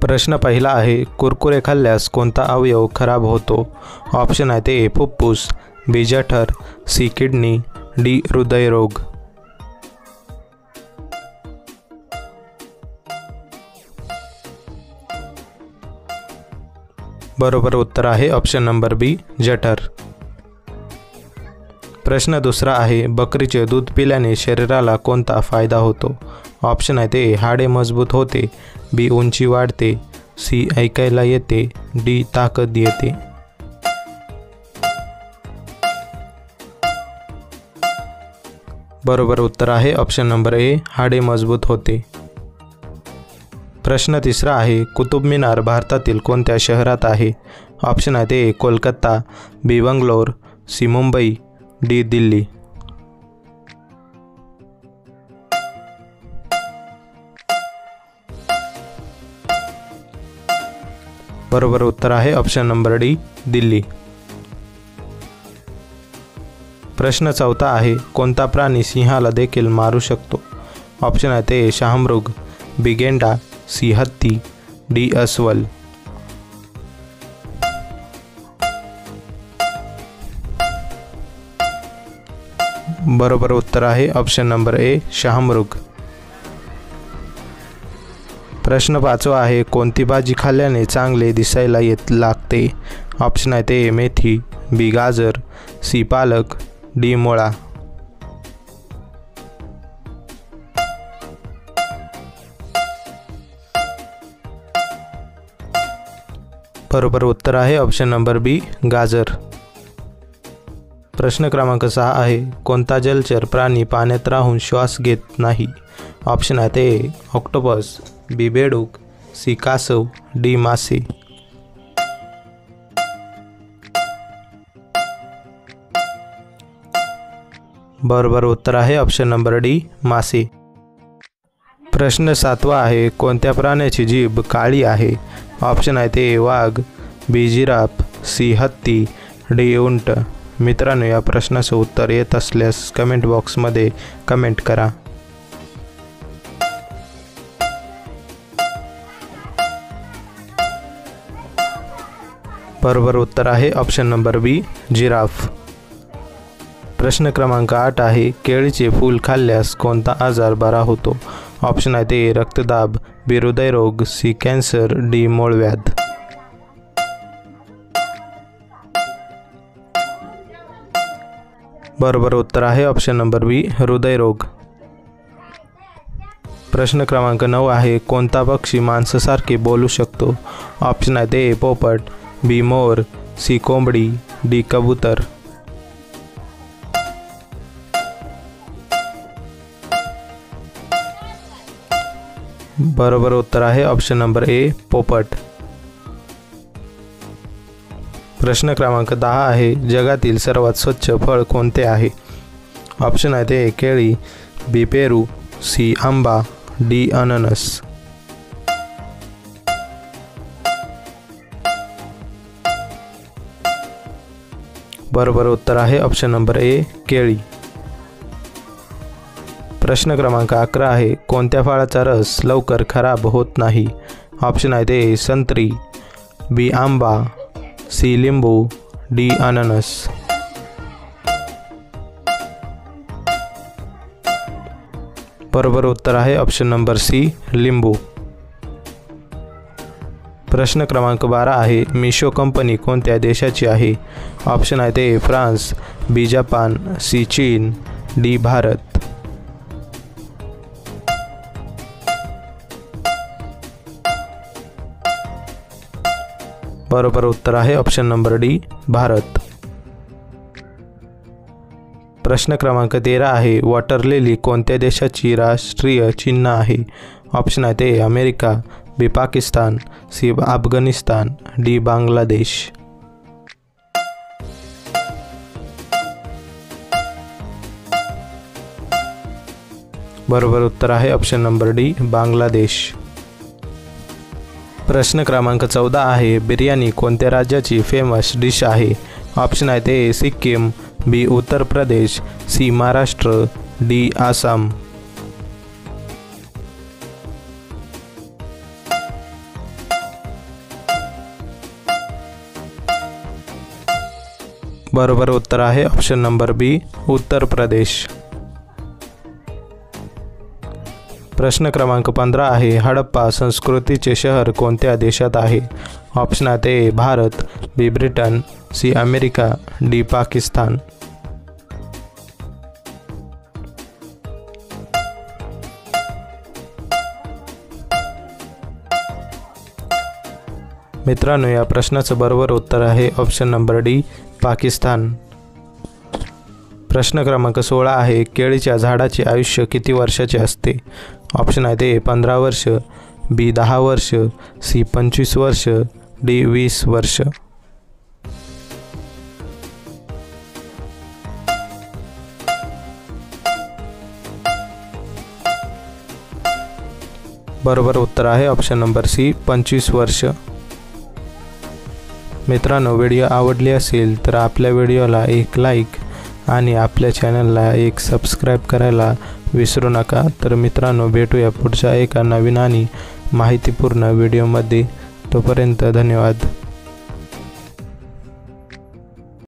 प्रश्न पहिला आहे, कुरकुरे खाल्ल्यास कोणता अवयव खराब होतो? ऑप्शन आहे ते फुफ्फुस, बी जठर, सी किडनी, डी हृदयरोग. बरोबर उत्तर आहे ऑप्शन नंबर बी जठर. प्रश्न दुसरा आहे, बकरीचे दूध पिल्याने शरीराला कोणता फायदा होतो? ऑप्शन आहे ते हाडे मजबूत होते, बी उंची वाढते, सी ऐकायला येते, डी ताकद येते. बरोबर उत्तर आहे ऑप्शन नंबर ए हाडे मजबूत होते. प्रश्न तिसरा आहे, कुतुब मिनार भारतातील कोणत्या शहरात आहे? ऑप्शन आहे ते कोलकाता, बी बंगलोर, सी मुंबई, डी दिल्ली. बरोबर उत्तर आहे ऑप्शन नंबर डी दिल्ली. प्रश्न चौथा आहे, कोणता प्राणी सिंहाला देखील मारू शकतो? ऑप्शन आहे ते शहामृग, बी गेंडा, सी हत्ती, डी अस्वल. बरोबर उत्तर आहे ऑप्शन नंबर ए शहामृग. प्रश्न पाचवा आहे, कोणती भाजी खाल्ल्याने चांगले दिसायला लागते? ऑप्शन आहे ते मेथी, बी गाजर, सी पालक, डी मुळा. बरोबर उत्तर आहे ऑप्शन नंबर बी गाजर. प्रश्न क्रमांक 6 आहे, कोणता जलचर प्राणी पाण्यात राहून श्वास घेत नाही? ऑप्शन आहे ते ऑक्टोपस, बी बेडूक, सी कासव, डी मासे. बरोबर उत्तर आहे ऑप्शन नंबर डी मासे. प्रश्न 7वा आहे, कोणत्या प्राण्याची जीभ काळी आहे? ऑप्शन आहे ते वाघ, बी जिराफ, सी हत्ती, डी उंट. मित्रांनो, या प्रश्नाचं उत्तर येत असल्यास कमेंट बॉक्समध्ये कमेंट करा. बरोबर उत्तर आहे ऑप्शन नंबर बी जिराफ. प्रश्न क्रमांक 8 आहे, केळीचे फूल खाल्ल्यास कोणता आजार बरा होतो? ऑप्शन आहे ते रक्तदाब, बी हृदयरोग, सी कॅन्सर, डी मूळव्याध. बरोबर उत्तर आहे ऑप्शन नंबर बी हृदयरोग. प्रश्न क्रमांक 9 आहे, कोणता पक्षी माणसासारखे बोलू शकतो? ऑप्शन आहे ते पोपट, बी मोर, सी कोंबडी, डी कबूतर. बरोबर उत्तर आहे ऑप्शन नंबर ए पोपट. प्रश्न क्रमांक 10 आहे, जगातील सर्वात स्वच्छ फळ कोणते आहे? ऑप्शन आहे ते केळी, बी पेरू, सी आंबा, डी अननस. बरोबर उत्तर आहे ऑप्शन नंबर ए केळी. प्रश्न क्रमांक 11 आहे, कोणत्या फळाचा रस लवकर खराब होत नाही? ऑप्शन आहे ते संत्री, बी आंबा, सी लिंबू, डी अननस. बरोबर उत्तर आहे ऑप्शन नंबर सी लिंबू. प्रश्न क्रमांक 12 आहे, मिशो कंपनी कोणत्या देशाची आहे? ऑप्शन आहे ते फ्रान्स, बी जपान, सी चीन, डी भारत. बरोबर उत्तर आहे ऑप्शन नंबर डी भारत. प्रश्न क्रमांक 13 आहे, वॉटर लिली कोणत्या देशाची राष्ट्रीय चिन्ह आहे? ऑप्शन आहे ते अमेरिका, बी पाकिस्तान, सी अफगाणिस्तान, डी बांगलादेश. बरोबर उत्तर आहे ऑप्शन नंबर डी बांगलादेश. प्रश्न क्रमांक 14 आहे, बिर्याणी कोणत्या राज्याची फेमस डिश आहे? ऑप्शन आहे ते सिक्कीम, बी उत्तर प्रदेश, सी महाराष्ट्र, डी आसाम. बरोबर उत्तर आहे ऑप्शन नंबर बी, उत्तर प्रदेश. प्रश्न क्रमांक 15 आहे, हडप्पा संस्कृतीचे शहर कोणत्या देशात आहे? ऑप्शन आहेत A Bharat, B Britain, C America, D Pakistan. मित्रांनो, या प्रश्नाचं बरोबर उत्तर आहे ऑप्शन नंबर डी, पाकिस्तान. प्रश्न क्रमांक 16 आहे, केळीच्या झाडाचे आयुष्य किती वर्षाचे असते? ऑप्शन आहेत ए 15 वर्ष, बी 10 वर्ष, सी 25 वर्ष, डी 20 वर्ष. बरोबर उत्तर आहे ऑप्शन नंबर सी, 25 वर्ष. मित्रांनो, व्हिडिओ आवडली असेल तर आपल्या व्हिडिओला एक लाईक आणि आपल्या चॅनलला एक सबस्क्राईब करायला विसरू नका. तर मित्रांनो, भेटूया पुढच्या एका नवीन आणि माहितीपूर्ण व्हिडिओमध्ये. तोपर्यंत धन्यवाद.